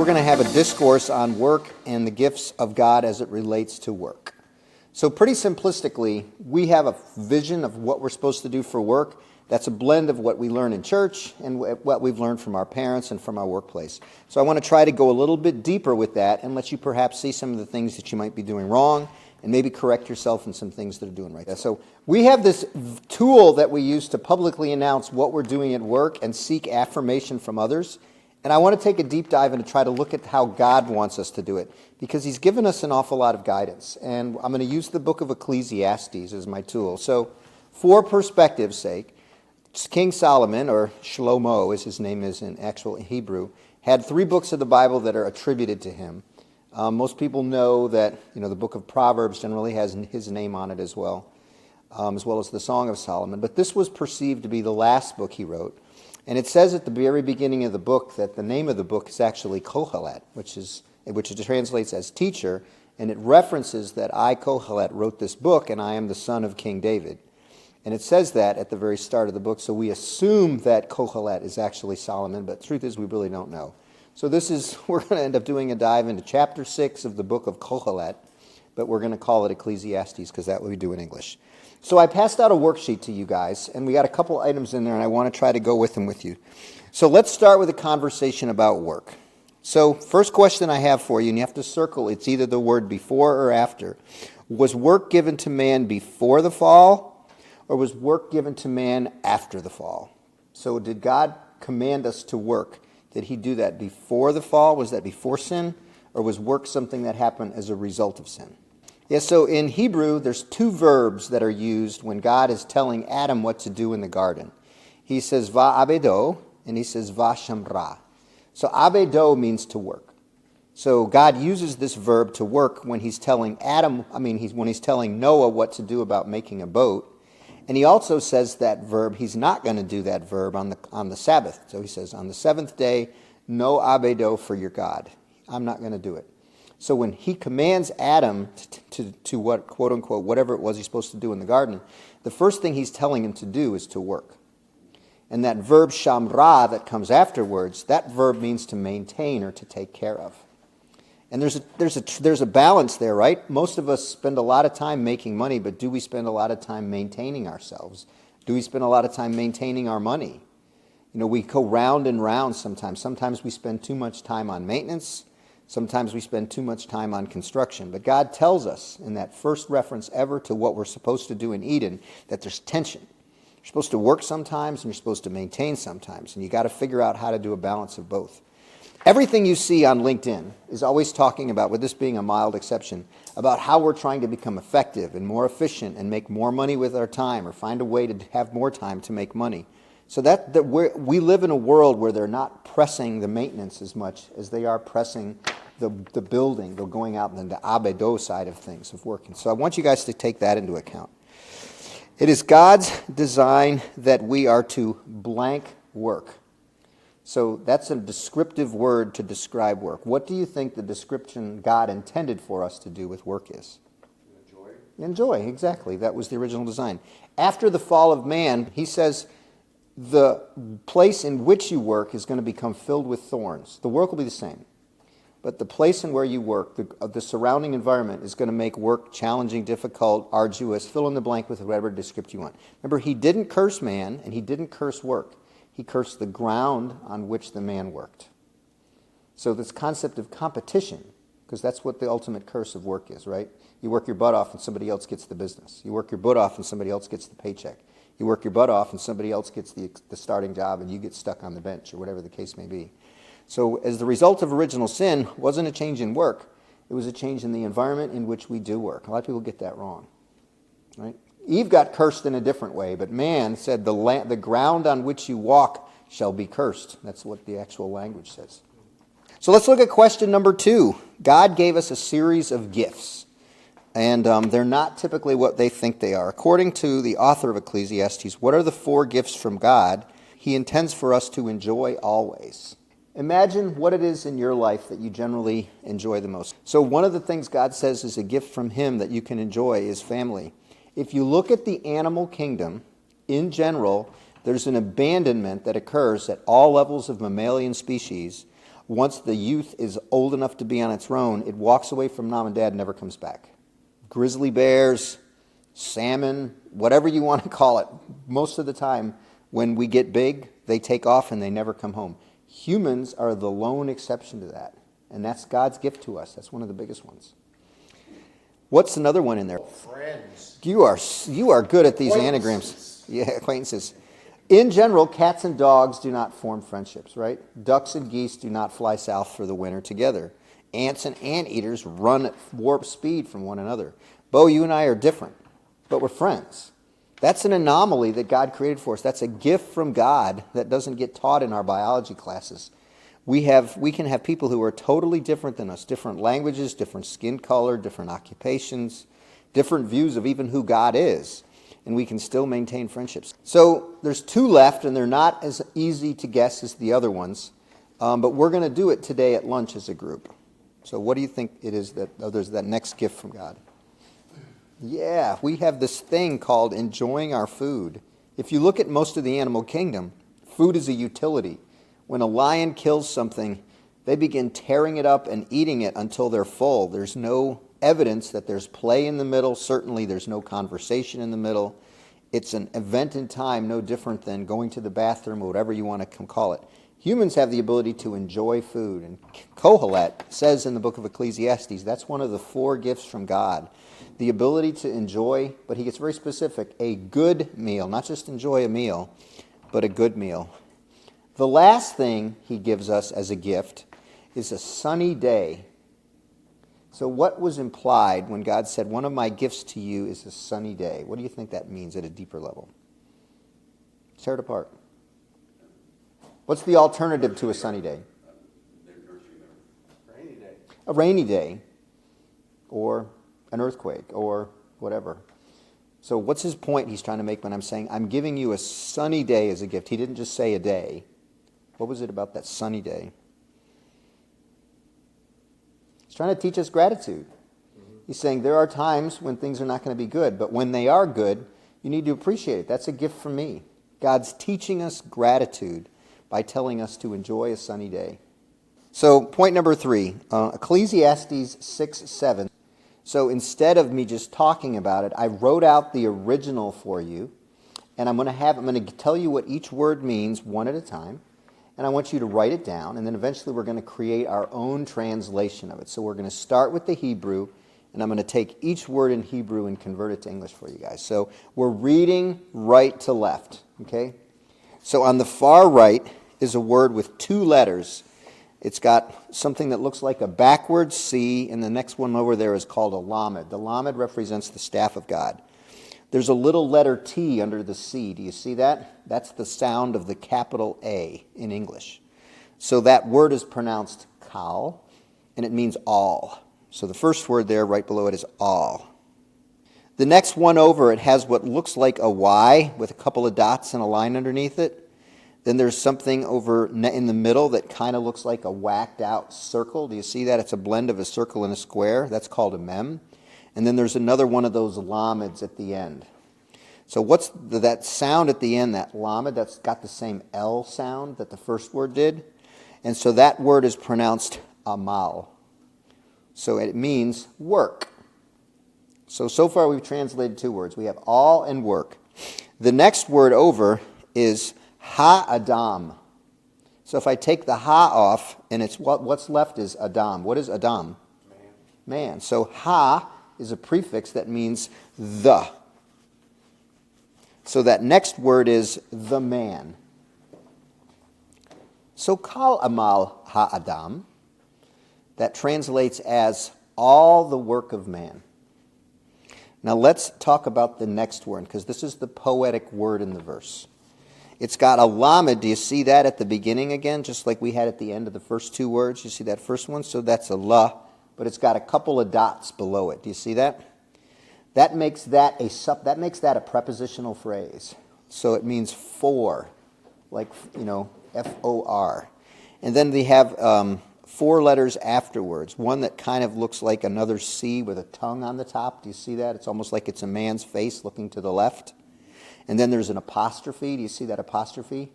we're going to have a discourse on work and the gifts of God as it relates to work. So pretty simplistically, we have a vision of what we're supposed to do for work. That's a blend of what we learn in church and what we've learned from our parents and from our workplace. So I want to try to go a little bit deeper with that and let you perhaps see some of the things that you might be doing wrong and maybe correct yourself in some things that are doing right. So we have this tool that we use to publicly announce what we're doing at work and seek affirmation from others. And I want to take a deep dive and try to look at how God wants us to do it, because he's given us an awful lot of guidance. And I'm going to use the book of Ecclesiastes as my tool. So for perspective's sake, King Solomon, or Shlomo as his name is in actual Hebrew, had 3 books of the Bible that are attributed to him. Most people know that the book of Proverbs generally has his name on it as well as the Song of Solomon. But this was perceived to be the last book he wrote. And it says at the very beginning of the book that the name of the book is actually Kohelet, which it translates as teacher, and it references that I, Kohelet, wrote this book, and I am the son of King David. And it says that at the very start of the book, so we assume that Kohelet is actually Solomon, but the truth is we really don't know. So we're going to end up doing a dive into chapter 6 of the book of Kohelet, but we're going to call it Ecclesiastes because that's what we do in English. So I passed out a worksheet to you guys, and we got a couple items in there, and I want to try to go with them with you. So let's start with a conversation about work. So first question I have for you, and you have to circle, it's either the word before or after. Was work given to man before the fall, or was work given to man after the fall? So did God command us to work? Did he do that before the fall? Was that before sin? Or was work something that happened as a result of sin? Yeah, so in Hebrew, there's 2 verbs that are used when God is telling Adam what to do in the garden. He says va'abedo, and he says va'shamra. So abedo means to work. So God uses this verb to work when he's telling when he's telling Noah what to do about making a boat. And he also says that verb, he's not going to do that verb on the Sabbath. So he says, on the 7th day, no abedo for your God. I'm not going to do it. So when he commands Adam to what, quote unquote, whatever it was he's supposed to do in the garden, the first thing he's telling him to do is to work. And that verb shamra that comes afterwards, that verb means to maintain or to take care of. And there's a balance there, right? Most of us spend a lot of time making money, but do we spend a lot of time maintaining ourselves? Do we spend a lot of time maintaining our money? We go round and round sometimes. Sometimes we spend too much time on maintenance. Sometimes we spend too much time on construction. But God tells us in that first reference ever to what we're supposed to do in Eden that there's tension. You're supposed to work sometimes and you're supposed to maintain sometimes. And you got to figure out how to do a balance of both. Everything you see on LinkedIn is always talking about, with this being a mild exception, about how we're trying to become effective and more efficient and make more money with our time or find a way to have more time to make money. So we live in a world where they're not pressing the maintenance as much as they are pressing the building, the going out and the abedo side of things, of working. So I want you guys to take that into account. It is God's design that we are to blank work. So that's a descriptive word to describe work. What do you think the description God intended for us to do with work is? Enjoy, exactly. That was the original design. After the fall of man, he says, the place in which you work is going to become filled with thorns. The work will be the same. But the place and where you work, the surrounding environment is going to make work challenging, difficult, arduous, fill in the blank with whatever description you want. Remember, he didn't curse man and he didn't curse work. He cursed the ground on which the man worked. So this concept of competition, because that's what the ultimate curse of work is, right? You work your butt off and somebody else gets the business. You work your butt off and somebody else gets the paycheck. You work your butt off and somebody else gets the starting job and you get stuck on the bench or whatever the case may be. So as the result of original sin wasn't a change in work, it was a change in the environment in which we do work. A lot of people get that wrong, right? Eve got cursed in a different way, but man said the ground on which you walk shall be cursed. That's what the actual language says. So let's look at question number 2. God gave us a series of gifts. And they're not typically what they think they are. According to the author of Ecclesiastes, what are the 4 gifts from God he intends for us to enjoy always? Imagine what it is in your life that you generally enjoy the most. So one of the things God says is a gift from him that you can enjoy is family. If you look at the animal kingdom, in general, there's an abandonment that occurs at all levels of mammalian species Once the youth is old enough to be on its own, it walks away from mom and dad and never comes back. Grizzly bears, salmon, whatever you want to call it, most of the time when we get big, they take off and they never come home. Humans are the lone exception to that, and that's God's gift to us. That's one of the biggest ones. What's another one in there? Friends. You are good at these anagrams. Yeah, acquaintances. In general, cats and dogs do not form friendships, right? Ducks and geese do not fly south for the winter together. Ants and anteaters run at warp speed from one another. Bo, you and I are different, but we're friends. That's an anomaly that God created for us. That's a gift from God that doesn't get taught in our biology classes. We can have people who are totally different than us, different languages, different skin color, different occupations, different views of even who God is, and we can still maintain friendships. So there's two left, and they're not as easy to guess as the other ones, but we're going to do it today at lunch as a group. So what do you think it is there's that next gift from God? Yeah, we have this thing called enjoying our food. If you look at most of the animal kingdom, food is a utility. When a lion kills something, they begin tearing it up and eating it until they're full. There's no evidence that there's play in the middle. Certainly there's no conversation in the middle. It's an event in time, no different than going to the bathroom or whatever you want to call it. Humans have the ability to enjoy food. And Kohelet says in the book of Ecclesiastes, that's one of the 4 gifts from God. The ability to enjoy, but he gets very specific, a good meal. Not just enjoy a meal, but a good meal. The last thing he gives us as a gift is a sunny day. So what was implied when God said, one of my gifts to you is a sunny day? What do you think that means at a deeper level? Tear it apart. What's the alternative to a sunny day? Rainy day. A rainy day, or an earthquake, or whatever. So what's his point he's trying to make when I'm saying, I'm giving you a sunny day as a gift? He didn't just say a day. What was it about that sunny day? He's trying to teach us gratitude. He's saying there are times when things are not going to be good, but when they are good, you need to appreciate it. That's a gift from me. God's teaching us gratitude by telling us to enjoy a sunny day. So point number 3, Ecclesiastes 6:7. So instead of me just talking about it, I wrote out the original for you, and I'm going to tell you what each word means one at a time. And I want you to write it down, and then eventually we're going to create our own translation of it. So we're going to start with the Hebrew, and I'm going to take each word in Hebrew and convert it to English for you guys. So we're reading right to left, okay? So on the far right is a word with 2 letters. It's got something that looks like a backwards C, and the next one over there is called a lamed. The lamed represents the staff of God. There's a little letter T under the C. Do you see that? That's the sound of the capital A in English. So that word is pronounced kal, and it means all. So the first word there right below it is all. The next one over, it has what looks like a Y with a couple of dots and a line underneath it. Then there's something over in the middle that kind of looks like a whacked out circle. Do you see that? It's a blend of a circle and a square. That's called a mem. And then there's another one of those lameds at the end. So what's that sound at the end, that lamed, that's got the same L sound that the first word did. And so that word is pronounced amal. So it means work. So far we've translated 2 words. We have all and work. The next word over is ha-adam. So if I take the ha off, and it's what's left is adam. What is adam? Man. So ha is a prefix that means the. So that next word is the man. So kal amal ha-adam, that translates as all the work of man. Now let's talk about the next word, because this is the poetic word in the verse. It's got a lamed. Do you see that at the beginning again, just like we had at the end of the first 2 words? You see that first one? So that's a la, but it's got a couple of dots below it. Do you see that? That makes that a prepositional phrase. So it means for, like, F-O-R. And then they have 4 letters afterwards. One that kind of looks like another C with a tongue on the top. Do you see that? It's almost like it's a man's face looking to the left. And then there's an apostrophe. Do you see that apostrophe?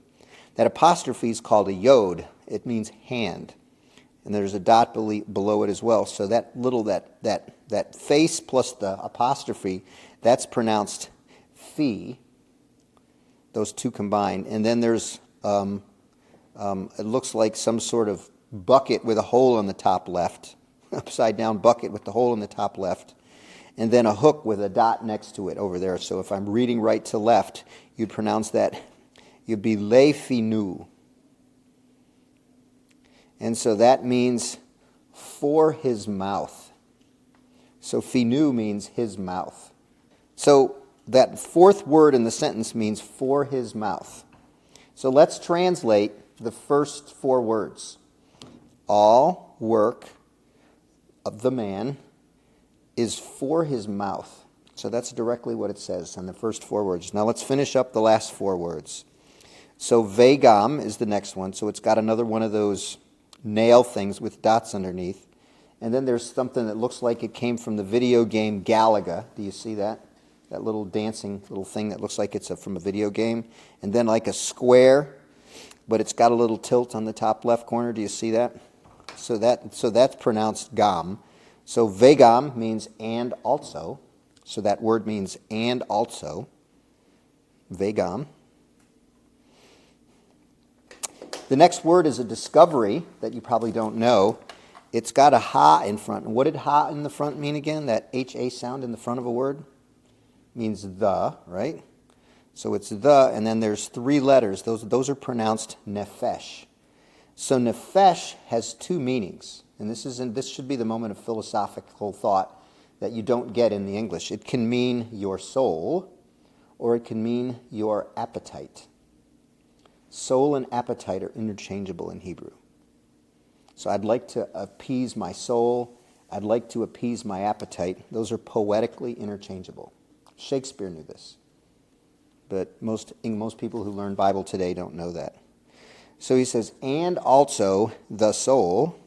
That apostrophe is called a yod. It means hand. And there's a dot below it as well. So that little, that face plus the apostrophe, that's pronounced phi, those two combined. And then there's, it looks like some sort of bucket with a hole on the top left, upside down bucket with the hole in the top left, and then a hook with a dot next to it over there. So if I'm reading right to left, you'd pronounce that, you'd be le finu. And so that means for his mouth. So finu means his mouth. So that fourth word in the sentence means for his mouth. So let's translate the first four words. All work of the man is for his mouth. So that's directly what it says on the first four words. Now let's finish up the last four words. So vegam is the next one. So it's got another one of those nail things with dots underneath. And then there's something that looks like it came from the video game Galaga. Do you see that? That little dancing little thing that looks like it's from a video game. And then like a square, but it's got a little tilt on the top left corner. Do you see that? So that's pronounced gam. So vegam means and also. So that word means and also. Vegam. The next word is a discovery that you probably don't know. It's got a ha in front. And what did ha in the front mean again? That H-A sound in the front of a word? Means the, right? So it's the, and then there's three letters. Those are pronounced nefesh. So nefesh has two meanings. And this should be the moment of philosophical thought that you don't get in the English. It can mean your soul, or it can mean your appetite. Soul and appetite are interchangeable in Hebrew. So I'd like to appease my soul. I'd like to appease my appetite. Those are poetically interchangeable. Shakespeare knew this. But most people who learn Bible today don't know that. So he says, and also the soul.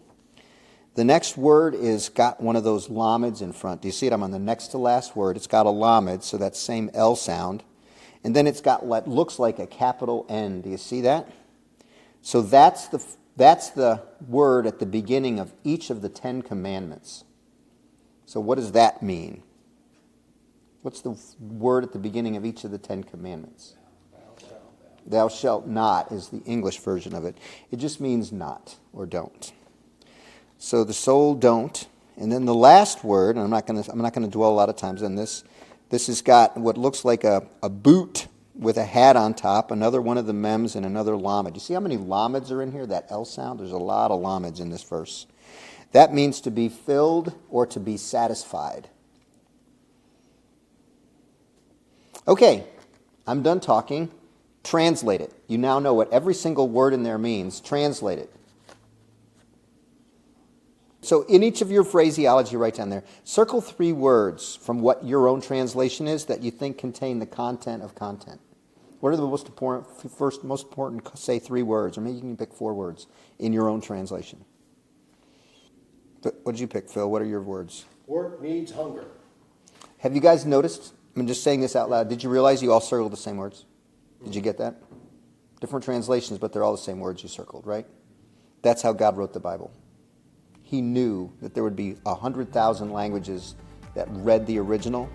The next word is got one of those lameds in front. Do you see it? I'm on the next to last word. It's got a lamed, so that same L sound. And then it's got what looks like a capital N. Do you see that? So that's the word at the beginning of each of the 10 commandments. So what does that mean? What's the word at the beginning of each of the 10 commandments? Thou shalt not is the English version of it. It just means not or don't. So the soul don't. And then the last word, and I'm not going to dwell a lot of times on this. This has got what looks like a boot with a hat on top, another one of the mems, and another lamed. You see how many lameds are in here, that L sound? There's a lot of lameds in this verse. That means to be filled or to be satisfied. Okay, I'm done talking. Translate it. You now know what every single word in there means. Translate it. So in each of your phraseology, write down there, circle 3 words from what your own translation is that you think contain the content of content. What are the most important, say 3 words, or maybe you can pick 4 words in your own translation. But what did you pick, Phil? What are your words? Work needs hunger. Have you guys noticed, I'm just saying this out loud, did you realize you all circled the same words? Did you get that? Different translations, but they're all the same words you circled, right? That's how God wrote the Bible. He knew that there would be 100,000 languages that read the original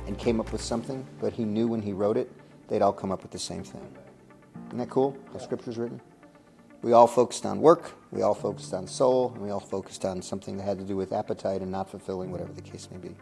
and came up with something, but he knew when he wrote it, they'd all come up with the same thing. Isn't that cool, how Scripture's written? We all focused on work, we all focused on soul, and we all focused on something that had to do with appetite and not fulfilling, whatever the case may be.